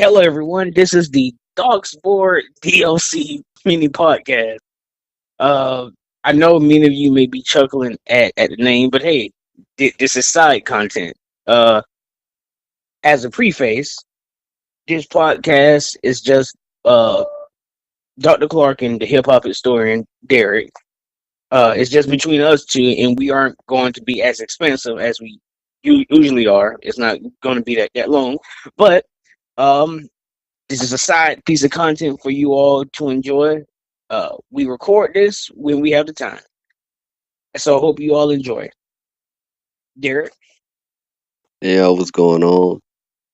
Hello, everyone. This is the Dogs Board DLC mini podcast. Uh, I know many of you may be chuckling at the name, but hey, this is side content. Uh, as a preface, this podcast is just Dr. Clark and the hip hop historian Derek. It's just between us two, and we aren't going to be as expensive as we usually are. It's not going to be that long, but um, this is a side piece of content for you all to enjoy. We record this when we have the time. So I hope you all enjoy. Derek? Yeah, what's going on?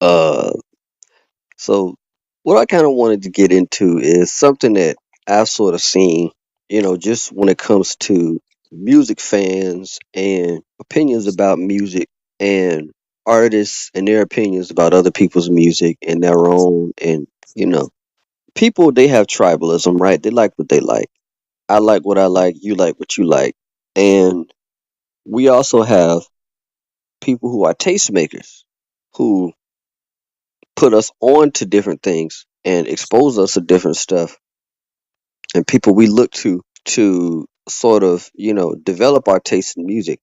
Uh, so what I kind of wanted to get into is something that I've sort of seen, just when it comes to music fans and opinions about music and artists and their opinions about other people's music and their own. And, you know, people, they have tribalism, right? They like what they like. I like what I like. You like what you like. And we also have people who are tastemakers who put us on to different things and expose us to different stuff and people we look to sort of develop our taste in music.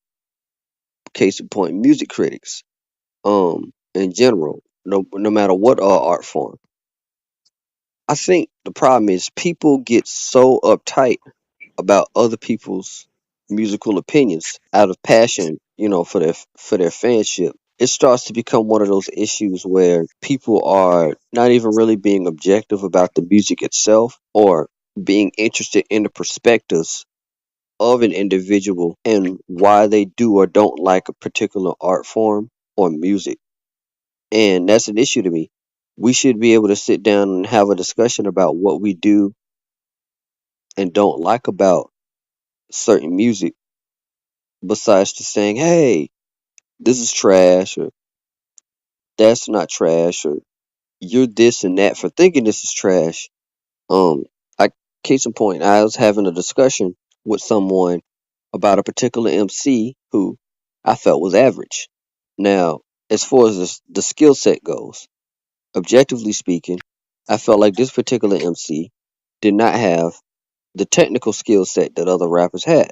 Case in point, music critics in general, no matter what art form. I think the problem is people get so uptight about other people's musical opinions out of passion, for their fanship. It starts to become one of those issues where people are not even really being objective about the music itself or being interested in the perspectives of an individual and why they do or don't like a particular art form or music. And that's an issue to me. We should be able to sit down and have a discussion about what we do and don't like about certain music, besides just saying, hey, this is trash, or that's not trash, or you're this and that for thinking this is trash. Um, I Case in point, I was having a discussion with someone about a particular MC who I felt was average. Now, as far as the skill set goes, objectively speaking, I felt like this particular MC did not have the technical skill set that other rappers had.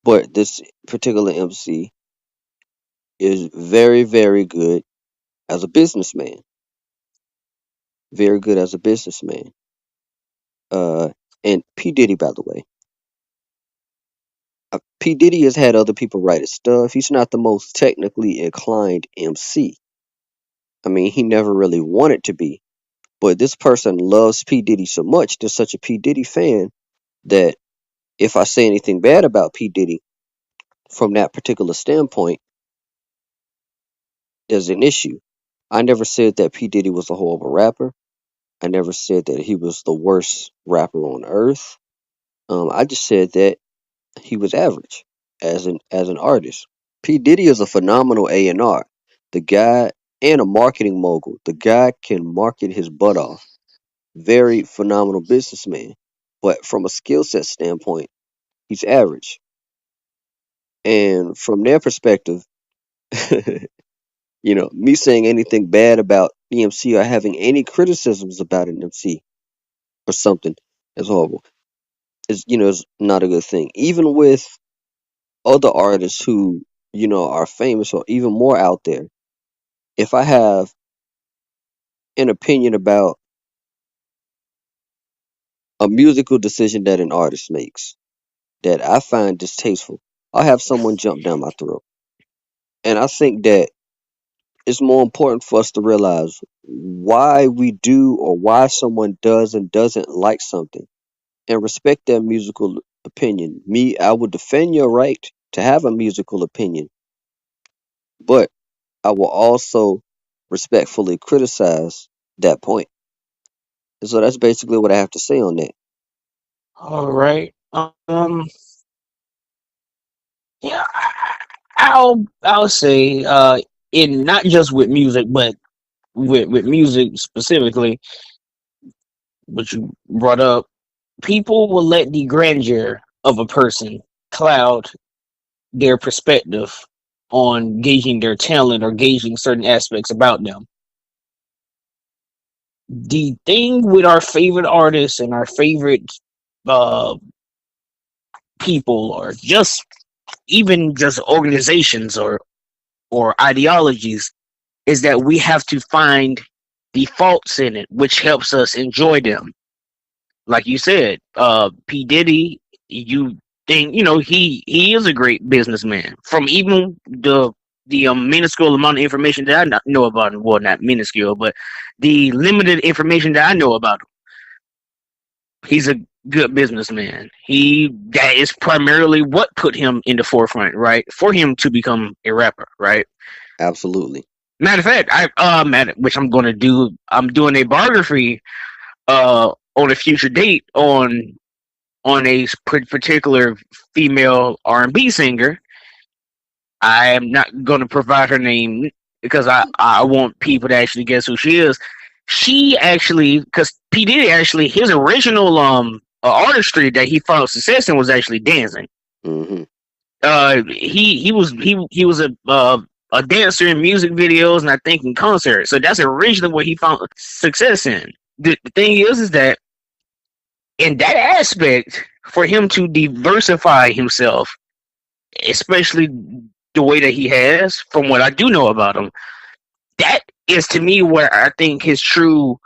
But this particular MC is very, very good as a businessman. Very good as a businessman. Uh, and P Diddy, by the way, P Diddy has had other people write his stuff. He's not the most technically inclined MC. I mean, he never really wanted to be. But this person loves P Diddy so much, they're such a P Diddy fan that if I say anything bad about P Diddy from that particular standpoint, there's an issue. I never said that P Diddy was a horrible rapper. I never said that he was the worst rapper on earth. I just said that he was average as an artist. P Diddy is a phenomenal A&R. The guy and a marketing mogul. The guy can market his butt off. Very phenomenal businessman. But from a skill set standpoint, he's average. And from their perspective, me saying anything bad about EMC or having any criticisms about an MC or something is horrible. Is not a good thing. Even with other artists who, are famous or even more out there, if I have an opinion about a musical decision that an artist makes that I find distasteful, I'll have someone jump down my throat. And I think that it's more important for us to realize why we do or why someone does and doesn't like something and respect their musical opinion. Me, I would defend your right to have a musical opinion, but I will also respectfully criticize that point. And so that's basically what I have to say on that. All right. Yeah, I'll say in not just with music, but with music specifically, which you brought up, people will let the grandeur of a person cloud their perspective on gauging their talent or gauging certain aspects about them. The thing with our favorite artists and our favorite uh, people, or just even just organizations or ideologies, is that we have to find the faults in it, which helps us enjoy them. Like you said, P Diddy, you think he is a great businessman. From even the minuscule amount of information that know about him, well, not minuscule, but the limited information that I know about him, he's a good businessman. That is primarily what put him in the forefront, right? For him to become a rapper, right? Absolutely. Matter of fact, which I'm going to do. I'm doing a biography on a future date on a particular female R&B singer. I am not going to provide her name because I want people to actually guess who she is. She actually, because P Diddy actually, his original artistry that he found success in was actually dancing. Hmm. He was a dancer in music videos and I think in concerts. So that's originally what he found success in. The thing is that in that aspect, for him to diversify himself, especially the way that he has, from what I do know about him, that is to me where I think his true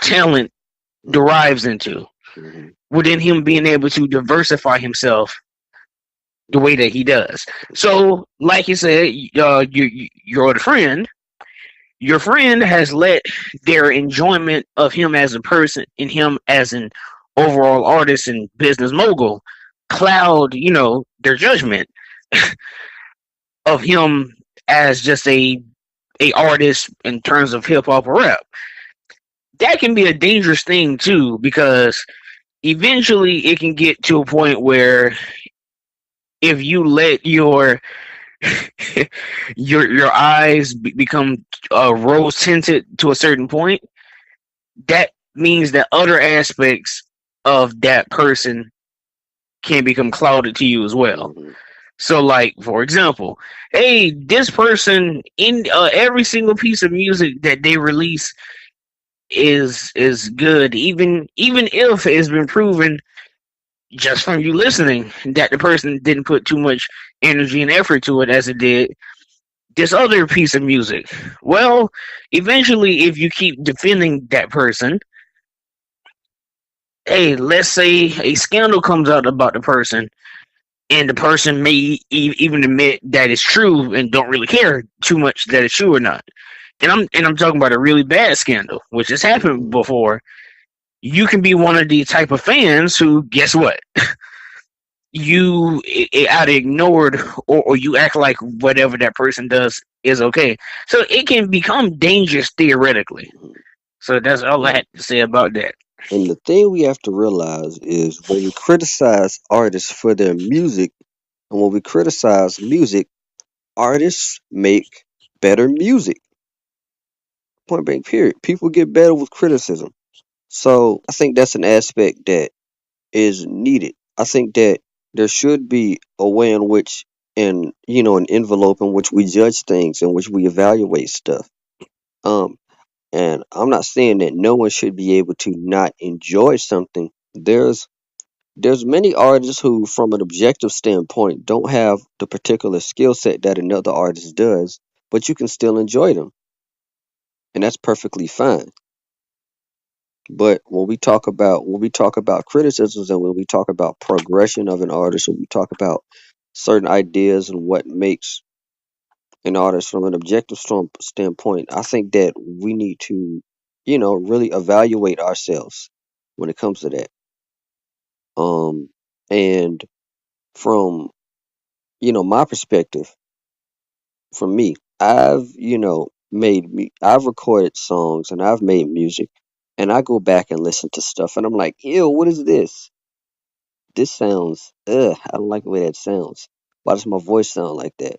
talent Hmm. derives into. Hmm. Within him being able to diversify himself the way that he does. So, like you said, your old friend, your friend has let their enjoyment of him as a person and him as an overall artist and business mogul cloud, their judgment of him as just a artist in terms of hip hop or rap. That can be a dangerous thing too, because eventually it can get to a point where if you let your eyes become rose tinted to a certain point, that means that other aspects of that person can become clouded to you as well. Hmm. So, like for example, hey, this person in every single piece of music that they release is good, even if it's been proven just from you listening that the person didn't put too much energy and effort to it as it did this other piece of music. Well, eventually, if you keep defending that person, hey, let's say a scandal comes out about the person, and the person may even admit that it's true and don't really care too much that it's true or not. And I'm talking about a really bad scandal, which has happened Hmm. before. You can be one of the type of fans who, guess what? You either ignored or you act like whatever that person does is okay. So it can become dangerous theoretically. So that's all I And had to say about that. and the thing we have to realize is when we criticize artists for their music, and when we criticize music, artists make better music. Point blank, period. People get better with criticism. So I think that's an aspect that is needed. I think that there should be a way in which, an envelope in which we judge things, in which we evaluate stuff. Um, and I'm not saying that no one should be able to not enjoy something. There's many artists who, from an objective standpoint, don't have the particular skill set that another artist does, but you can still enjoy them, and that's perfectly fine. But when we talk about criticisms, and when we talk about progression of an artist, when we talk about certain ideas and what makes an artist from an objective standpoint, I think that we need to, really evaluate ourselves when it comes to that. And from my perspective, from me, I've recorded songs and I've made music, and I go back and listen to stuff, and I'm like, ew, what is this? This sounds, ugh, I don't like the way that sounds. Why does my voice sound like that?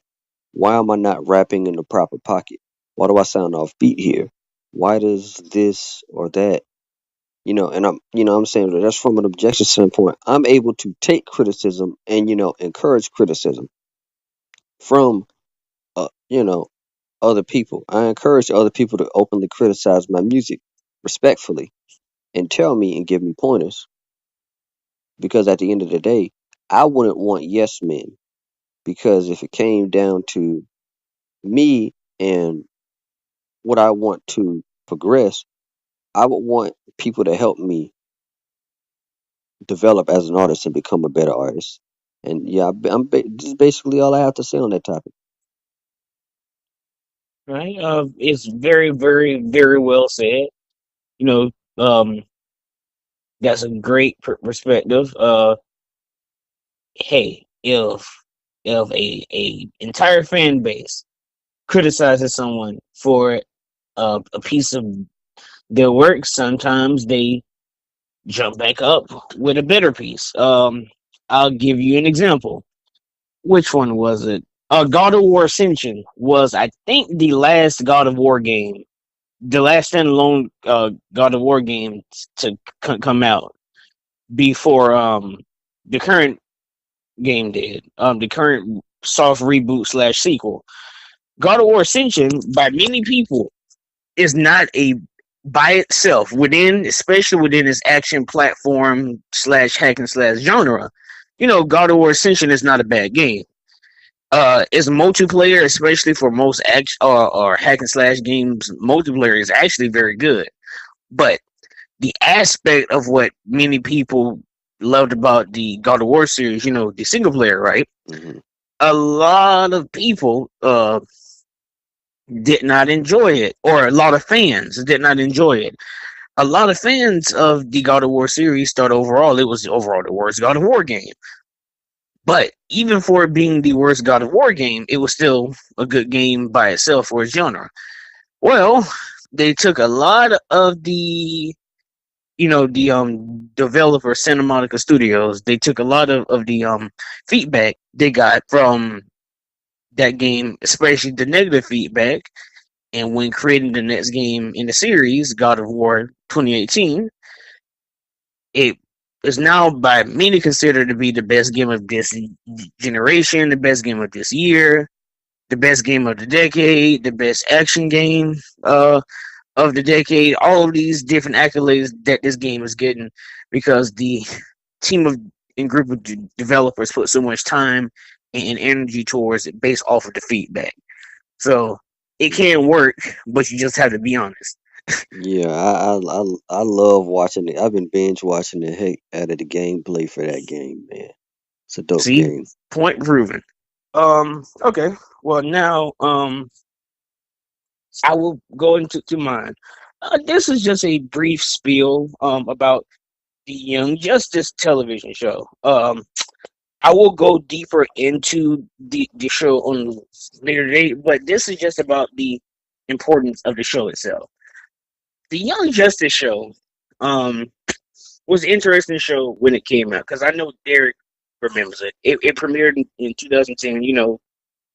Why am I not rapping in the proper pocket? Why do I sound off beat here? Why does this or that? And I'm saying that that's from an objective standpoint. I'm able to take criticism and, encourage criticism from, uh, you know, other people. I encourage other people to openly criticize my music. respectfully and tell me and give me pointers. Because at the end of the day, I wouldn't want yes men. Because if it came down to me and what I want to progress, I would want people to help me develop as an artist and become a better artist. And yeah, this is basically all I have to say on that topic. Right? It's very, very, very well said. You know, that's a great perspective. Hey, if a entire fan base criticizes someone for a piece of their work, sometimes they jump back up with a better piece. I'll give you an example. Which one was it? God of War Ascension was, I think, the last God of War game, the last standalone God of War game to come out before the current game did. The current soft reboot slash sequel. God of War Ascension, by many people, is not a by itself within, especially within its action platform slash hack and slash genre. You know, God of War Ascension is not a bad game. Its multiplayer, especially for most action or hack and slash games, multiplayer is actually very good. But the aspect of what many people loved about the God of War series, you know, the single player, right? Hmm. A lot of people did not enjoy it, or a lot of fans did not enjoy it. A lot of fans of the God of War series thought overall it was overall the worst God of War game. But even for it being the worst God of War game, it was still a good game by itself for its genre. Well, they took a lot of the the developer Santa Monica Studios. They took a lot of the feedback they got from that game, especially the negative feedback, and when creating the next game in the series, God of War 2018, it is now by many considered to be the best game of this generation, the best game of this year, the best game of the decade, the best action game of the decade. All of these different accolades that this game is getting because the team of and group of developers put so much time and energy towards it based off of the feedback. So it can work, but you just have to be honest. Yeah, I love watching it. I've been binge watching the heck out of the gameplay for that game, man. It's a dope See, game. point proven. Okay. Well, now I will go into mine. This is just a brief spiel about the Young Justice television show. I will go deeper into the show on later date, but this is just about the importance of the show itself. The Young Justice show um was an interesting show when it came out because I know Derek remembers it. It premiered in 2010. You know,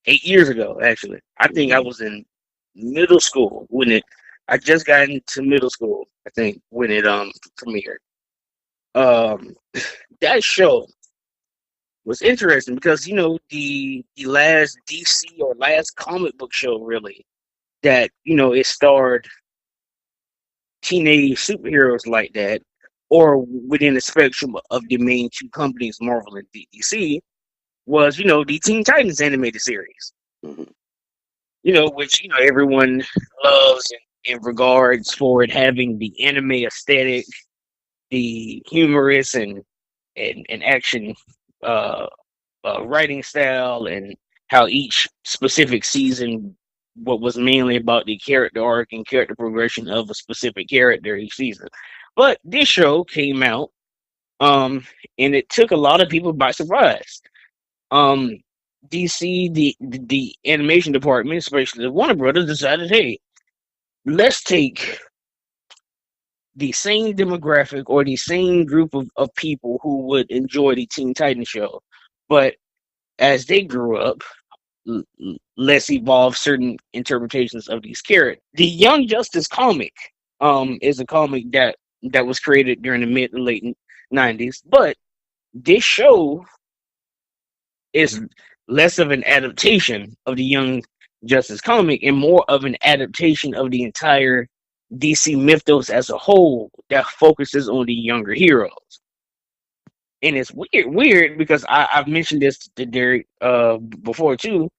8 years ago. Actually, I think I Hmm. was in middle school when it. I just got into middle school. I think when it premiered. Um, that show was interesting because the last DC or last comic book show really that it starred teenage superheroes like that, or within the spectrum of the main two companies, Marvel and DC, was the Teen Titans animated series. Hmm. Which everyone loves in regards for it having the anime aesthetic, the humorous and action uh, writing style, and how each specific season what was mainly about the character arc and character progression of a specific character each season. But this show came out, and it took a lot of people by surprise. Um, DC, the animation department, especially the Warner Brothers, decided, hey, let's take the same demographic or the same group of people who would enjoy the Teen Titans show, but as they grew up, let's evolve certain interpretations of these characters. The Young Justice comic is a comic that was created during the mid and late 90s, but this show is less of an adaptation of the Young Justice comic and more of an adaptation of the entire DC mythos as a whole that focuses on the younger heroes. And it's weird because I've mentioned this to Derek before too.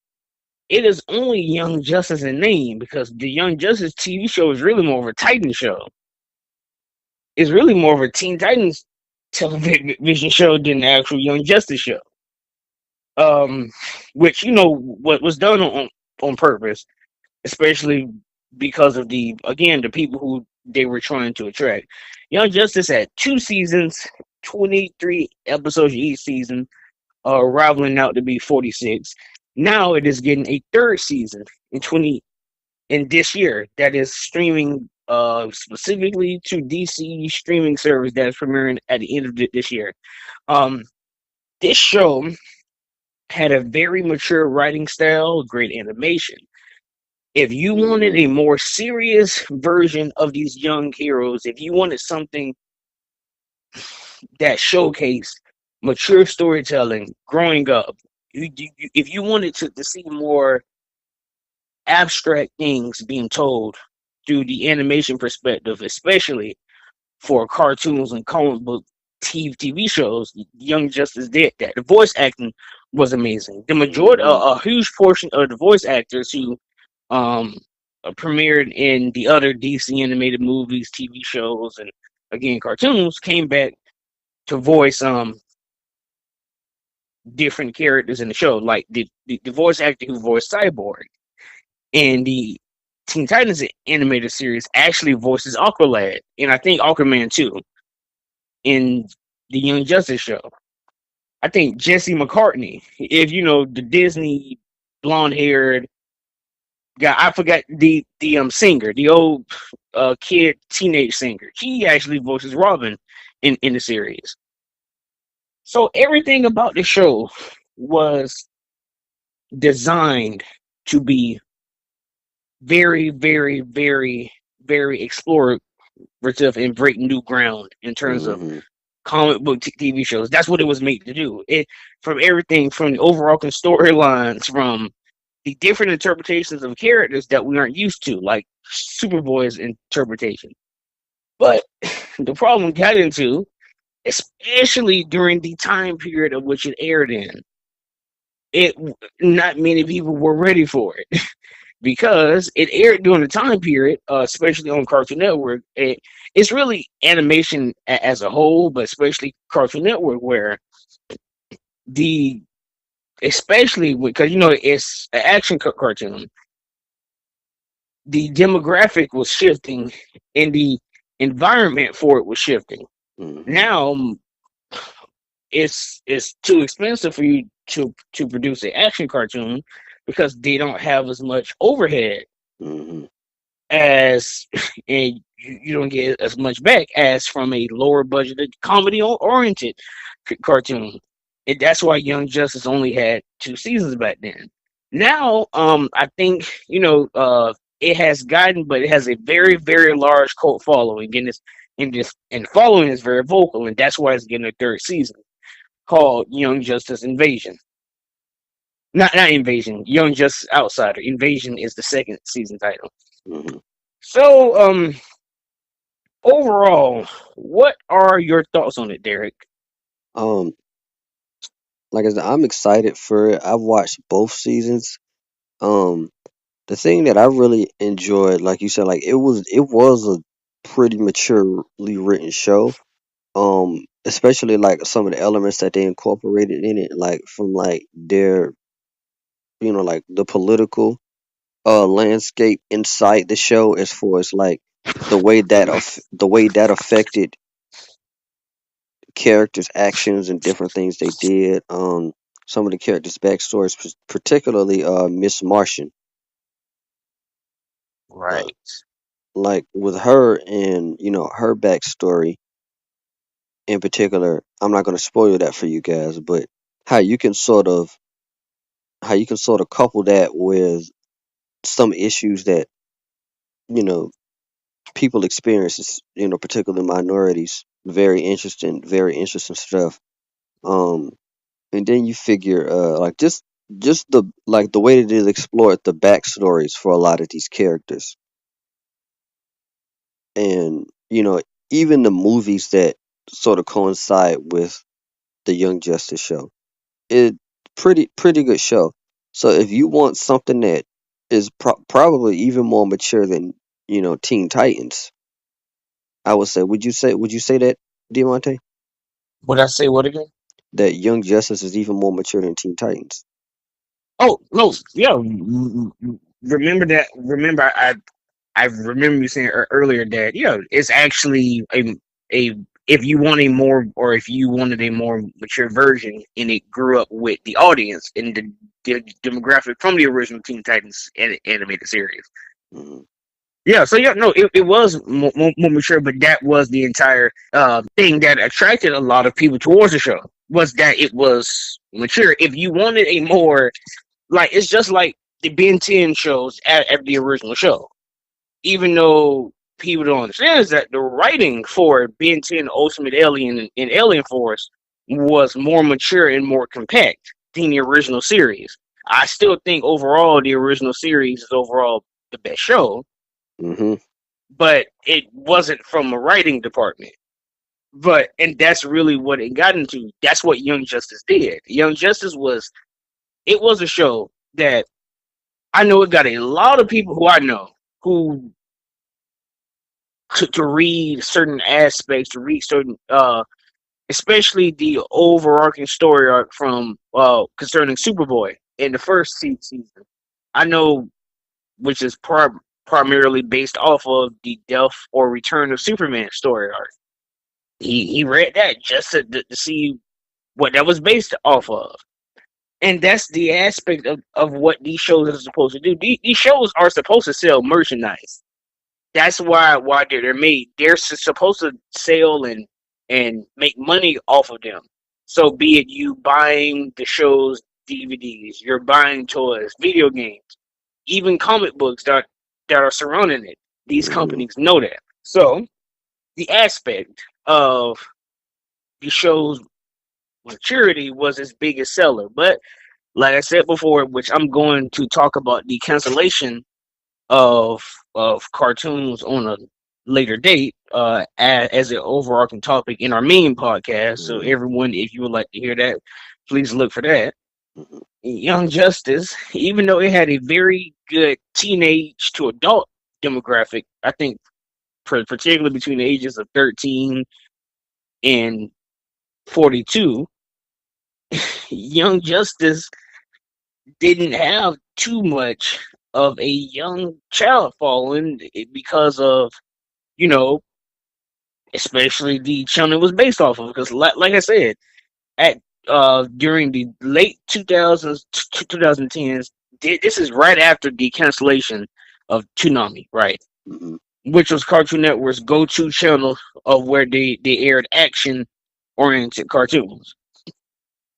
It is only Young Justice in name because the Young Justice TV show is really more of a Titan show. It's really more of a Teen Titans television show than the actual Young Justice show. Um, which what was done on purpose, especially because of the people who they were trying to attract. Young Justice had 2 seasons, 23 episodes each season, rivaling out to be 46. Now it is getting a third season in this year that is streaming specifically to DC streaming service that is premiering at the end of this year. Um, this show had a very mature writing style, great animation. If you wanted a more serious version of these young heroes, if you wanted something that showcased mature storytelling growing up, if you wanted to see more abstract things being told through the animation perspective, especially for cartoons and comic book TV shows, Young Justice did that. The voice acting was amazing. The majority, Hmm. a huge portion of the voice actors who um, premiered in the other DC animated movies, TV shows, and again cartoons came back to voice different characters in the show. Like the voice actor who voiced Cyborg in the Teen Titans animated series actually voices Aqualad, and I think Aquaman too in the Young Justice show. I think Jesse McCartney, if you know the Disney blonde haired guy, I forgot the singer, the old kid teenage singer. He actually voices Robin in the series. So everything about the show was designed to be very, very, very, very explorative and break new ground in terms of Hmm. comic book TV shows. That's what it was made to do. It from everything from the overarching storylines, from the different interpretations of characters that we aren't used to, like Superboy's interpretation. But the problem got into, especially during the time period of which it aired in, it not many people were ready for it because it aired during the time period, especially on Cartoon Network. It's really animation as a whole, but especially Cartoon Network, where the especially because it's an action cartoon, the demographic was shifting and the environment for it was shifting. Hmm. Now it's too expensive for you to produce an action cartoon because they don't have as much overhead Hmm. as and you don't get as much back as from a lower budgeted comedy oriented cartoon. That's why Young Justice only had 2 seasons back then. Now, I think it has gotten, but it has a very very large cult following, and and following is very vocal, and that's why it's getting a third season called Young Justice Invasion. Not Invasion, Young Justice Outsider. Invasion is the second season title. Hmm. So, overall, what are your thoughts on it, Derek? Um, like I said, I'm excited for it. I've watched both seasons. Um, the thing that I really enjoyed, like you said, like it was a pretty maturely written show. Especially like some of the elements that they incorporated in it, like from like their, like the political landscape inside the show, as far as like the way that affected characters' actions and different things they did. Some of the characters' backstories, particularly Miss Martian, uh, Right. like with her and her backstory in particular. I'm not going to spoil that for you guys, but how you can sort of how you can sort of couple that with some issues that you know people experience, particularly minorities. Very interesting stuff. Um, and then you figure, like just the way that it explored the backstories for a lot of these characters. and even the movies that sort of coincide with the Young Justice show. It pretty good show. So if you want something that is probably even more mature than Teen Titans, I would say. Would you say that, Diamante? Would I say what again? That Young Justice is even more mature than Teen Titans? Oh no, yeah. Remember that? Remember, I remember you saying earlier that it's actually a if you want a more or if you wanted a more mature version and it grew up with the audience and the demographic from the original Teen Titans animated series. Hmm. Yeah, so yeah, no, it was more mature, but that was the entire thing that attracted a lot of people towards the show was that it was mature. If you wanted a more like, it's just like the Ben 10 shows at the original show. Even though people don't understand is that the writing for Ben 10 Ultimate Alien and Alien Force was more mature and more compact than the original series. I still think overall the original series is overall the best show, Hmm. but it wasn't from a writing department. But and that's really what it got into. That's what Young Justice did. Young Justice was it was a show that I know it got a lot of people who I know who to read certain aspects, to read certain especially the overarching story arc from concerning Superboy in the first season. I know which is primarily based off of the death or return of Superman story arc. He read that just to see what that was based off of. And that's the aspect of what these shows are supposed to do. These shows are supposed to sell merchandise. That's why they're made. They're supposed to sell and make money off of them. So be it you buying the show's DVDs, you're buying toys, video games, even comic books that are surrounding it. These Hmm. companies know that. So the aspect of the show's maturity was its biggest seller. But like I said before, which I'm going to talk about the cancellation of cartoons on a later date as an overarching topic in our main podcast. So Hmm. everyone, if you would like to hear that, please look for that. Hmm. Young Justice, even though it had a very good teenage to adult demographic, I think particularly between the ages of 13 and 42, Young Justice didn't have too much of a young child following because of, you know, especially the channel it was based off of. Because, like I said, at during the late 2000s, 2010s, this is right after the cancellation of Toonami, right? Hmm. Which was Cartoon Network's go-to channel of where they aired action-oriented cartoons.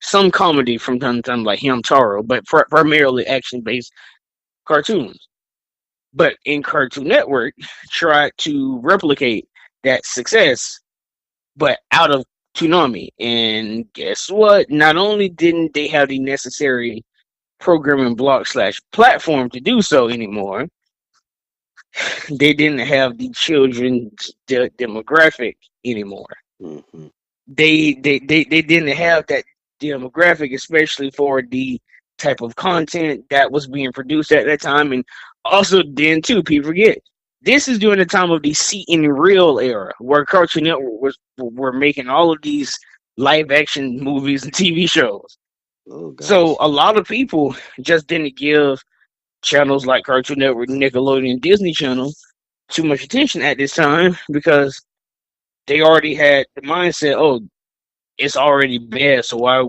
Some comedy from time to time, like Hamtaro, but primarily action-based cartoons. But in Cartoon Network, tried to replicate that success, but out of Toonami. And guess what? Not only didn't they have the necessary programming block slash platform to do so anymore, they didn't have the children's demographic anymore. Hmm. They didn't have that demographic, especially for the type of content that was being produced at that time. And also, then too, people forget this is during the time of the See in Real era, where Cartoon Network was were making all of these live action movies and TV shows. Oh So gosh. a lot of people just didn't give channels like Cartoon Network, Nickelodeon, Disney Channel too much attention at this time because they already had the mindset, oh, it's already bad, so why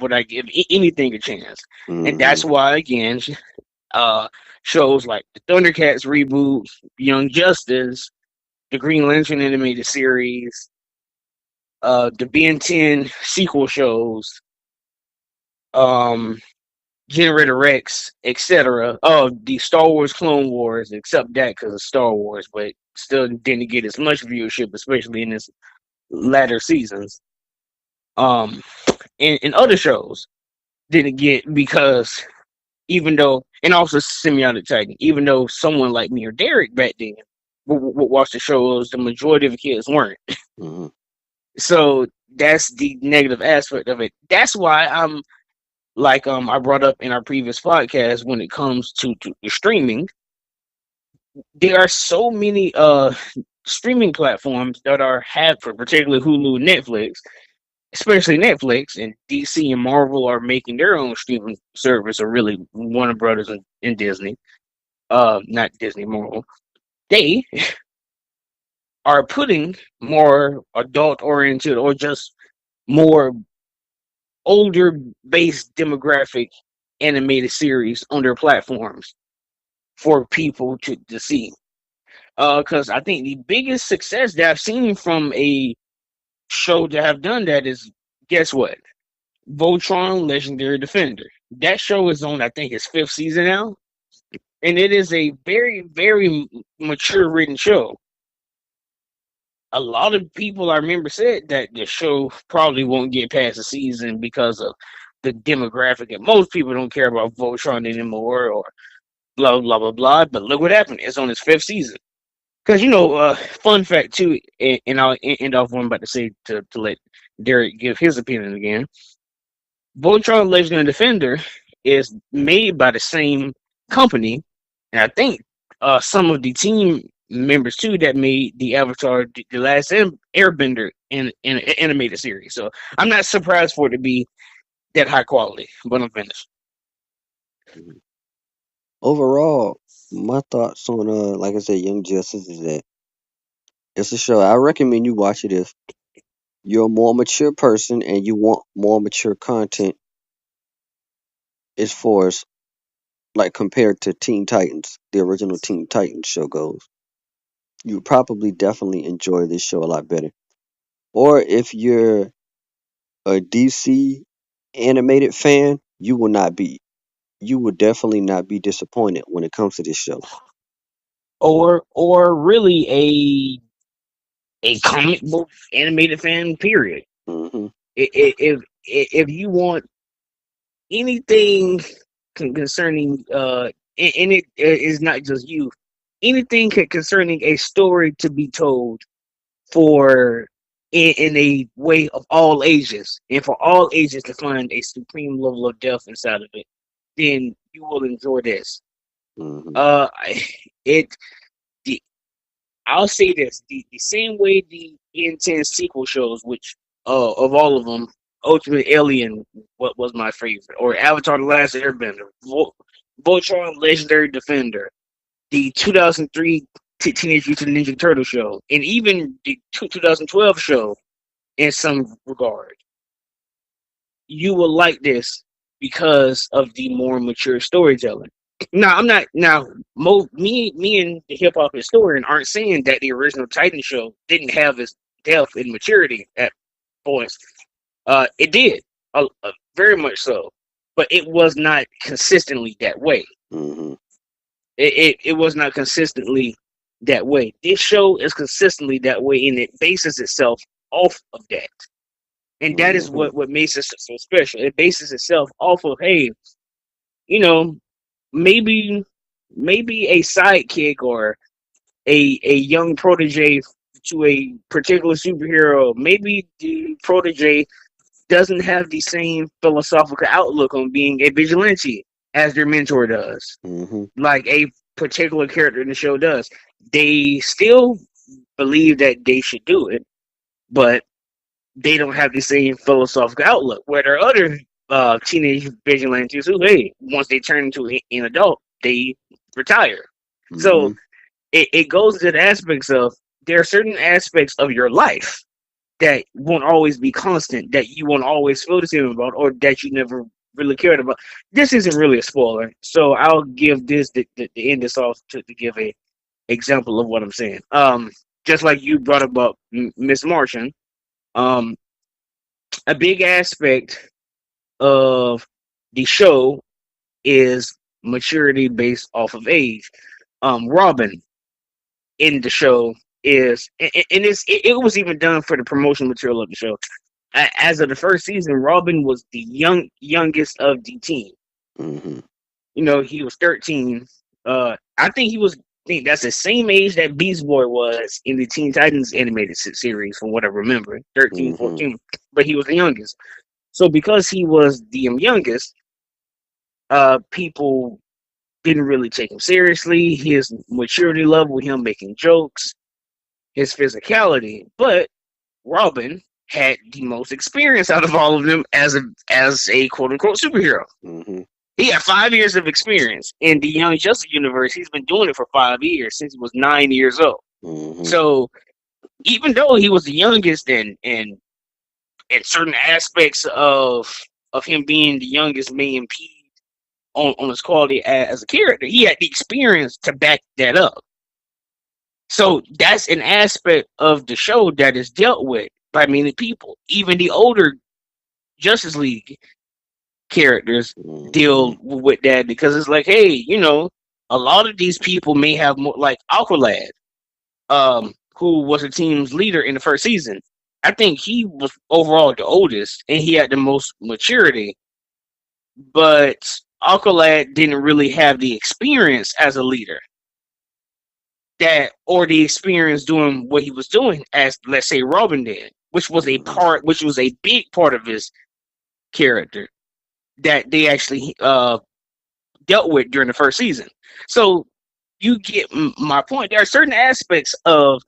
would I give anything a chance? And Hmm. that's why, again, uh, shows like the Thundercats reboot, Young Justice, the Green Lantern animated series, the Ben 10 sequel shows, um, Generator Rex, etc. Oh, the Star Wars Clone Wars, except that because of Star Wars, but still didn't get as much viewership, especially in its latter seasons. Um, and other shows didn't get because even though, and also Semiotic Titan, even though someone like me or Derek back then watch the shows, the majority of the kids weren't. Mm-hmm. So that's the negative aspect of it. That's why I'm like I brought up in our previous podcast when it comes to streaming, there are so many streaming platforms that are have for particularly Hulu and Netflix, especially Netflix and DC and Marvel are making their own streaming service, or really Warner Brothers and Disney, not Disney, Marvel. They are putting more adult oriented or just more older based demographic animated series on their platforms for people to see. Because I think the biggest success that I've seen from a show that have done that is, guess what? Voltron Legendary Defender. That show is on, I think, its fifth season now, and it is a very, very mature written show. A lot of people I remember said that the show probably won't get past the season because of the demographic, and most people don't care about Voltron anymore, or blah blah blah blah. But look what happened; it's on its fifth season. Because fun fact too, and I'll end off what I'm about to say to let Derek give his opinion again. Voltron Legendary Defender is made by the same company, and I think some of the team members too that made the Avatar, the Last Airbender in an animated series. So I'm not surprised for it to be that high quality. But I'm finished. Mm-hmm. Overall, my thoughts on like I said, Young Justice is that it's a show. I recommend you watch it if you're a more mature person and you want more mature content as far as like compared to Teen Titans, the original Teen Titans show goes. You would probably definitely enjoy this show a lot better. Or if you're a DC animated fan, you will definitely not be disappointed when it comes to this show. Or really a comic book animated fan. Period. Hmm. If you want anything concerning and it is not just you, anything concerning a story to be told for in a way of all ages, and for all ages to find a supreme level of depth inside of it, then you will enjoy this. Hmm. uh it the I'll say this: the same way the Ben 10 sequel shows, which of all of them, Ultimate Alien, what was my favorite, or Avatar: The Last Airbender, Voltron Legendary Defender, the 2003 Teenage Mutant Ninja Turtle show, and even the 2012 show. In some regard, you will like this because of the more mature storytelling. Now, I'm not now. Me and the hip hop historian aren't saying that the original Titan show didn't have its depth and maturity at points. It did, very much so, but it was not consistently that way. Hmm. It was not consistently that way. This show is consistently that way, and it bases itself off of that, and that is Hmm. what makes it so special. It bases itself off of, hey, you know, maybe a sidekick or a young protege to a particular superhero. Maybe the protege doesn't have the same philosophical outlook on being a vigilante as their mentor does, Hmm. like a particular character in the show does. They still believe that they should do it, but they don't have the same philosophical outlook. Where there are other teenage vigilantes who, hey, once they turn into an adult, they retire. So Hmm. it goes to the aspects of, there are certain aspects of your life that won't always be constant, that you won't always feel the same about, or that you never really cared about. This isn't really a spoiler, so I'll give this the end this off to give a example of what I'm saying. Just like you brought about Miss Martian, um, a big aspect of the show is maturity based off of age. Robin in the show is, and it was even done for the promotional material of the show. As of the first season, Robin was the youngest of the team. Hmm. He was 13. I think he was think that's the same age that Beast Boy was in the Teen Titans animated series, from what I remember, 13, Mm-hmm. 14. But he was the youngest. So because he was the youngest, people didn't really take him seriously. His maturity level, him making jokes, his physicality. But Robin had the most experience out of all of them as a quote unquote superhero. Mm-hmm. He had 5 years of experience in the Young Justice universe. He's been doing it for 5 years since he was 9 years old. Mm-hmm. So even though he was the youngest, and certain aspects of him being the youngest may impede on his quality as a character, he had the experience to back that up. So that's an aspect of the show that is dealt with by many people. Even the older Justice League characters Mm-hmm. deal with that, because it's like, hey, a lot of these people may have more, like Aqualad, who was the team's leader in the first season. I think he was overall the oldest and he had the most maturity, but Aqualad didn't really have the experience as a leader, that or the experience doing what he was doing as, let's say, Robin did, Mm-hmm. which was a big part of his character that they actually dealt with during the first season. So you get my point. There are certain aspects of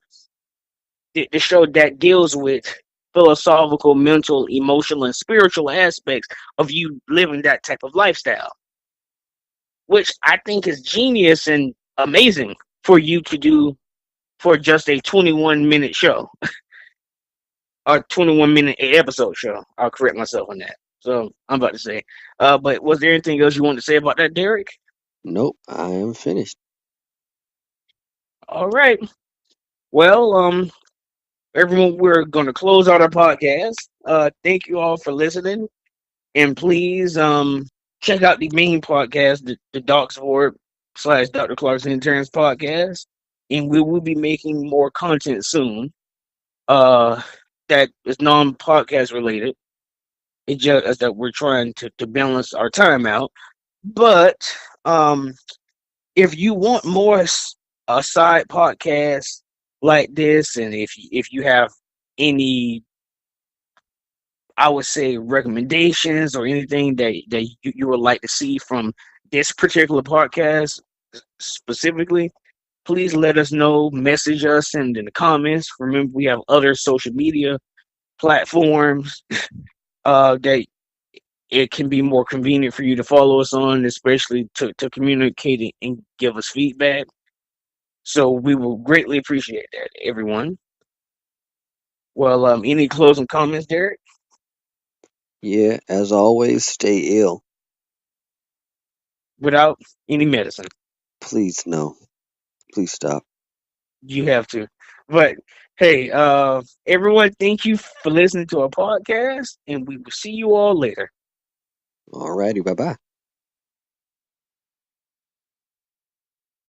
the show that deals with philosophical, mental, emotional, and spiritual aspects of you living that type of lifestyle, which I think is genius and amazing for you to do for just a 21-minute show or 21-minute episode show. I'll correct myself on that. So I'm about to say, but was there anything else you wanted to say about that, Derek? Nope, I am finished. All right. Well, everyone, we're going to close out our podcast. Thank you all for listening, and please check out the main podcast, the Docs Board / Dr. Clark's Interns podcast, and we will be making more content soon. That is non-podcast related. It just that we're trying to balance our time out. But um, if you want more a side podcast like this, and if you have any, I would say, recommendations or anything that you would like to see from this particular podcast specifically, please let us know. Message us in the comments. Remember, we have other social media platforms that it can be more convenient for you to follow us on, especially to communicate and give us feedback. So we will greatly appreciate that, everyone. Well, any closing comments, Derek? Yeah, as always, stay ill. Without any medicine, Please no. Please stop. you have to. But hey, everyone, thank you for listening to our podcast, and we will see you all later. Alrighty, bye bye.